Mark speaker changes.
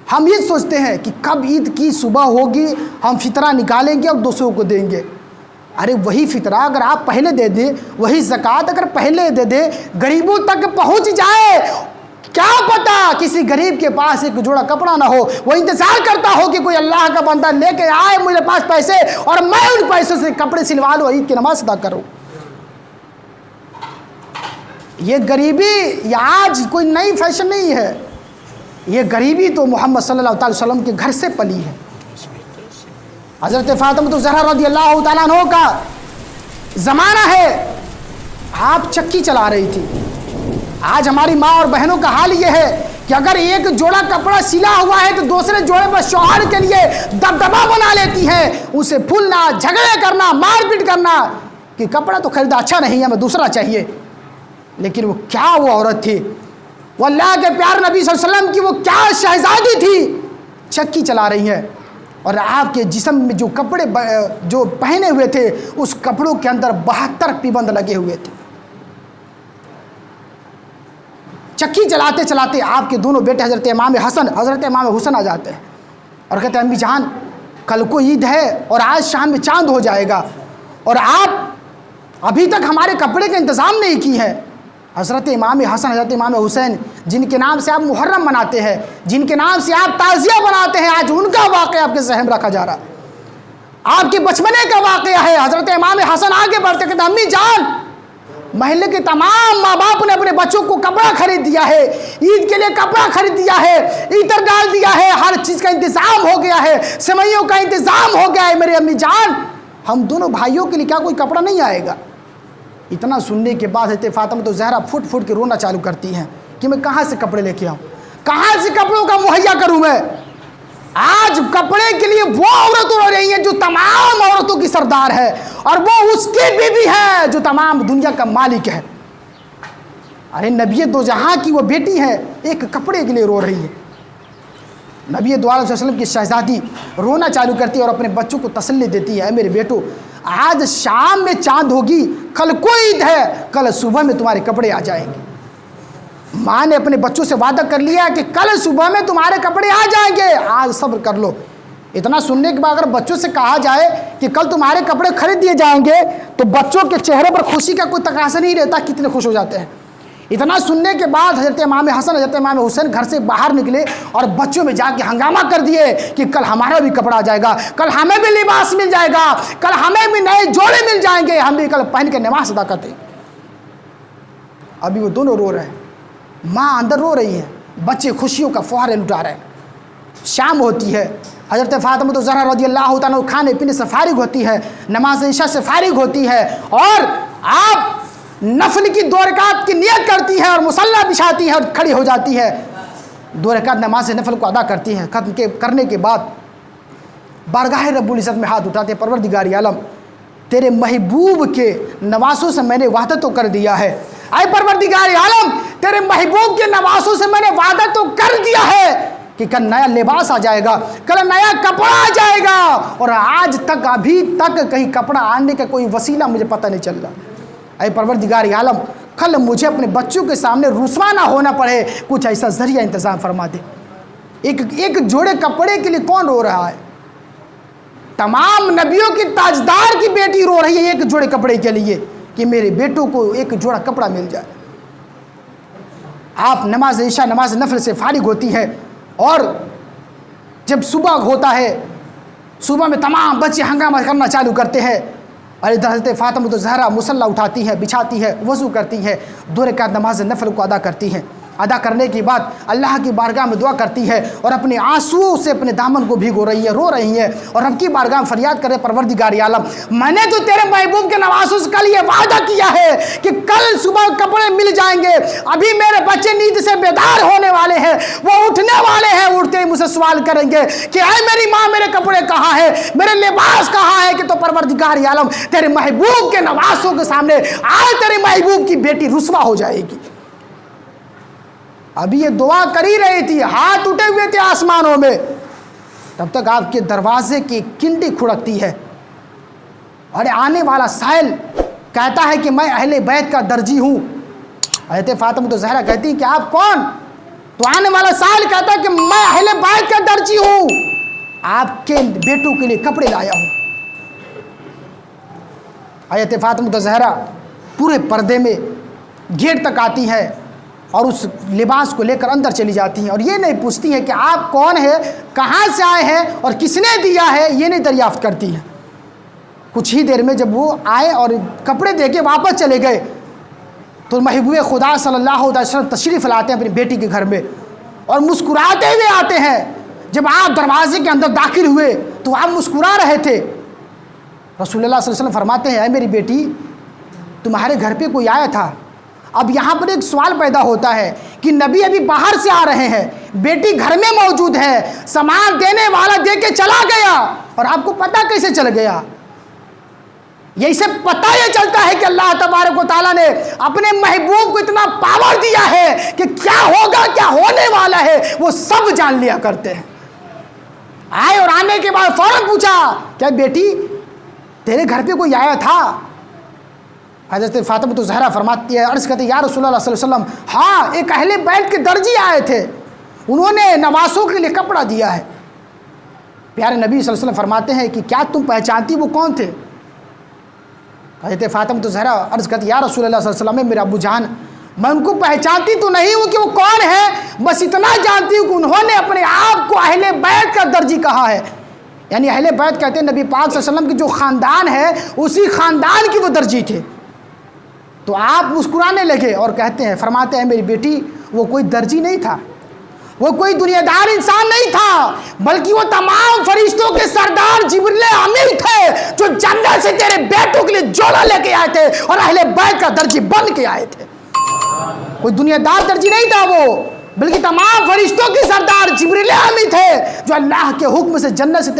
Speaker 1: ہم یہ سوچتے ہیں کہ کب عید کی صبح ہوگی ہم فطرہ نکالیں گے اور دوسروں کو دیں گے. ارے وہی فطرہ اگر آپ پہلے دے دیں, وہی زکوٰۃ اگر پہلے دے دیں, غریبوں تک پہنچ جائے, کیا پتا کسی غریب کے پاس ایک جوڑا کپڑا نہ ہو, وہ انتظار کرتا ہو کہ کوئی اللہ کا بندہ لے کے آئے میرے پاس پیسے اور میں ان پیسوں سے کپڑے سلوا لوں, عید کی نماز ادا کروں. یہ غریبی یہ آج کوئی نئی فیشن نہیں ہے, یہ غریبی تو محمد صلی اللہ علیہ وسلم کے گھر سے پلی ہے. حضرت فاطمہ الزہرا رضی اللہ تعالیٰ عنہ کا زمانہ ہے, آپ چکی چلا رہی تھی. آج ہماری ماں اور بہنوں کا حال یہ ہے کہ اگر ایک جوڑا کپڑا سلا ہوا ہے تو دوسرے جوڑے پر شوہر کے لیے دبدبا بنا لیتی ہے, اسے پھولنا, جھگڑے کرنا, مار پیٹ کرنا کہ کپڑا تو خریدا اچھا نہیں ہے, ہمیں دوسرا چاہیے. لیکن وہ کیا وہ عورت تھی, وہ اللہ کے پیار نبی صلی اللہ علیہ وسلم کی وہ کیا شہزادی تھی, چکی چلا رہی ہے. اور آپ کے جسم میں جو کپڑے جو پہنے ہوئے تھے اس کپڑوں کے اندر 72 پیبند لگے ہوئے تھے. چکی چلاتے چلاتے آپ کے دونوں بیٹے حضرت امام حسن حضرت امام حسین آ جاتے ہیں اور کہتے ہیں امی جان کل کو عید ہے اور آج شام میں چاند ہو جائے گا اور آپ ابھی تک ہمارے کپڑے کا انتظام نہیں کی ہے. حضرت امام حسن حضرت امام حسین جن کے نام سے آپ محرم مناتے ہیں, جن کے نام سے آپ تعزیہ بناتے ہیں, آج ان کا واقعہ آپ کے ذہن رکھا جا رہا, آپ کے بچپنے کا واقعہ ہے. حضرت امام حسن آگے بڑھتے کہتے ہیں امی جان محلے کے تمام ماں باپ نے اپنے بچوں کو کپڑا خرید دیا ہے, عید کے لیے کپڑا خرید دیا ہے, عطر ڈال دیا ہے, ہر چیز کا انتظام ہو گیا ہے, سوئیوں کا انتظام ہو گیا ہے. میرے امی جان ہم دونوں بھائیوں کے لیے کیا کوئی کپڑا نہیں آئے گا؟ اتنا سننے کے بعد حضرت فاطمہ تو زہرا پھٹ پھٹ کے رونا چالو کرتی ہیں کہ میں کہاں سے کپڑے لے کے آؤں, کہاں سے کپڑوں کا مہیا کروں میں. آج کپڑے کے لیے وہ عورت رو رہی ہے جو تمام عورتوں کی سردار ہے اور وہ اس کی بیوی ہے جو تمام دنیا کا مالک ہے. ارے نبی دو جہاں کی وہ بیٹی ہے, ایک کپڑے کے لیے رو رہی ہے. نبی دو علیہ وسلم کی شہزادی رونا چالو کرتی ہے اور اپنے بچوں کو تسلی دیتی ہے, اے میرے بیٹو آج شام میں چاند ہوگی, کل کو عید ہے, کل صبح میں تمہارے کپڑے آ جائیں گے. ماں نے اپنے بچوں سے وعدہ کر لیا کہ کل صبح میں تمہارے کپڑے آ جائیں گے, آج صبر کر لو. اتنا سننے کے بعد اگر بچوں سے کہا جائے کہ کل تمہارے کپڑے خرید دیے جائیں گے تو بچوں کے چہرے پر خوشی کا کوئی تقاضا نہیں رہتا, کتنے خوش ہو جاتے ہیں. اتنا سننے کے بعد حضرت امام حسن حضرت امام حسین گھر سے باہر نکلے اور بچوں میں جا کے ہنگامہ کر دیے کہ کل ہمارا بھی کپڑا آ جائے گا, کل ہمیں بھی لباس مل جائے گا, کل ہمیں بھی نئے جوڑے مل جائیں گے, ہم بھی کل پہن کے نماز ادا کرتے ہیں. ابھی وہ دونوں رو رہے ہیں, ماں اندر رو رہی ہے, بچے خوشیوں کا فوارے لٹا رہے ہیں. شام ہوتی ہے, حضرت فاطمہ الزہرا رضی اللہ تعالیٰ کھانے پینے سے فارغ ہوتی ہے, نماز عشاء سے فارغ ہوتی ہے اور آپ نفل کی 2 رکعت کی نیت کرتی ہے اور مصلی بچھاتی ہے اور کھڑی ہو جاتی ہے. 2 رکعت نماز نفل کو ادا کرتی ہے. ختم کرنے کے بعد بارگاہ رب العزت میں ہاتھ اٹھاتے ہیں, پروردگار عالم تیرے محبوب کے نواسوں سے میں نے وعدہ تو کر دیا ہے, اے پروردگار عالم تیرے محبوب کے نواسوں سے میں نے وعدہ تو کر دیا ہے کہ کل نیا لباس آ جائے گا, کل نیا کپڑا آ جائے گا, اور آج تک ابھی تک کہیں کپڑا آنے کا کوئی وسیلہ مجھے پتہ نہیں چل رہا. اے پروردگار عالم کل مجھے اپنے بچوں کے سامنے رسوا نہ ہونا پڑے, کچھ ایسا ذریعہ انتظام فرما دے. ایک جوڑے کپڑے کے لیے کون رو رہا ہے؟ تمام نبیوں کی تاجدار کی بیٹی رو رہی ہے ایک جوڑے کپڑے کے لیے کہ میرے بیٹوں کو ایک جوڑا کپڑا مل جائے. آپ نماز عشاء نماز نفل سے فارغ ہوتی ہے اور جب صبح ہوتا ہے, صبح میں تمام بچے ہنگامہ کرنا چالو کرتے ہیں اور ادھر حضرت فاطمہ الزہرا مصلی اٹھاتی ہے, بچھاتی ہے, وضو کرتی ہے, 2 رکعت نماز نفل کو ادا کرتی ہیں. ادا کرنے کے بعد اللہ کی بارگاہ میں دعا کرتی ہے اور اپنے آنسوؤں سے اپنے دامن کو بھگو رہی ہے, رو رہی ہے اور رب کی بارگاہ میں فریاد کرے پروردگار عالم میں نے تو تیرے محبوب کے نواسوں سے کل یہ وعدہ کیا ہے کہ کل صبح کپڑے مل جائیں گے, ابھی میرے بچے نیند سے بیدار ہونے والے ہیں, وہ اٹھنے والے ہیں, اٹھتے ہی مجھ سے سوال کریں گے کہ اے میری ماں میرے کپڑے کہاں ہیں, میرے لباس کہاں ہے, کہ تو پروردگار عالم تیرے محبوب کے نواسوں کے سامنے آج تیرے محبوب کی بیٹی رسوا ہو جائے گی. ابھی یہ دعا کر ہی رہی تھی, ہاتھ اٹھے ہوئے تھے آسمانوں میں, تب تک آپ کے دروازے کی کنڈی کھڑکتی ہے اور آنے والا سائل کہتا ہے کہ میں اہل بیت کا درجی ہوں. حضرت فاطمہ الزہرا کہتی کہ آپ کون؟ تو آنے والا سائل کہتا ہے کہ میں اہل بیت کا آپ کے بیٹوں کے لیے کپڑے لایا ہوں۔ حضرت فاطمہ زہرا پورے پردے میں گیٹ تک آتی ہیں اور اس لباس کو لے کر اندر چلی جاتی ہیں، اور یہ نہیں پوچھتی ہیں کہ آپ کون ہیں، کہاں سے آئے ہیں اور کس نے دیا ہے، یہ نہیں دریافت کرتی ہیں۔ کچھ ہی دیر میں جب وہ آئے اور کپڑے دے کے واپس چلے گئے تو محبوب خدا صلی اللہ علیہ وسلم تشریف لاتے ہیں اپنی بیٹی کے گھر میں اور مسکراتے ہوئے آتے ہیں۔ جب آپ دروازے کے اندر داخل ہوئے تو آپ مسکرا رہے تھے۔ رسول اللہ صلی اللہ علیہ وسلم فرماتے ہیں، اے میری بیٹی، تمہارے گھر پہ کوئی آیا تھا۔ اب یہاں پر ایک سوال پیدا ہوتا ہے کہ نبی ابھی باہر سے آ رہے ہیں، بیٹی گھر میں موجود ہے، سامان دینے والا دے کے چلا گیا، اور آپ کو پتہ کیسے چل گیا؟ یہی سے پتہ یہ چلتا ہے کہ اللہ تبارک و تعالیٰ نے اپنے محبوب کو اتنا پاور دیا ہے کہ کیا ہوگا، کیا ہونے والا ہے، وہ سب جان لیا کرتے ہیں۔ آئے اور آنے کے بعد فوراً پوچھا، کیا بیٹی تیرے گھر پہ کوئی آیا تھا؟ حضرت فاطمہ زہرا فرماتی ہے، عرض کرتے یا رسول اللہ صلی اللہ علیہ وسلم، ہاں ایک اہل بیت کے درجی آئے تھے، انہوں نے نواسوں کے لیے کپڑا دیا ہے۔ پیارے نبی صلی اللہ علیہ وسلم فرماتے ہیں کہ کیا تم پہچانتی وہ کون تھے؟ حضرت فاطمہ زہرا عرض کرتی یا رسول اللہ صلی اللہ علیہ وسلم، میرے ابو جان، میں ان کو پہچانتی تو نہیں ہوں کہ وہ کون ہے، بس اتنا جانتی ہوں کہ انہوں نے اپنے آپ کو اہل بیت کا درجی کہا ہے۔ یعنی اہل بیت کہتے ہیں نبی پاک صلی اللہ علیہ وسلم کی جو خاندان ہے اسی خاندان کی وہ درجی تھے۔ تو آپ مسکرانے لگے اور کہتے ہیں، فرماتے ہیں میری بیٹی، وہ کوئی درجی نہیں تھا، وہ کوئی دنیا دار انسان نہیں تھا، بلکہ وہ تمام فرشتوں کے سردار جبریل امین تھے جو جنت سے تیرے بیٹوں کے لیے جوڑا لے کے آئے تھے اور اہل بیت کا درجی بن کے آئے تھے۔ کوئی دنیا دار درجی نہیں تھا وہ، بلکہ تمام فرشتوں کے سردار جبریل امین تھے جو اللہ کے حکم سے جنت سے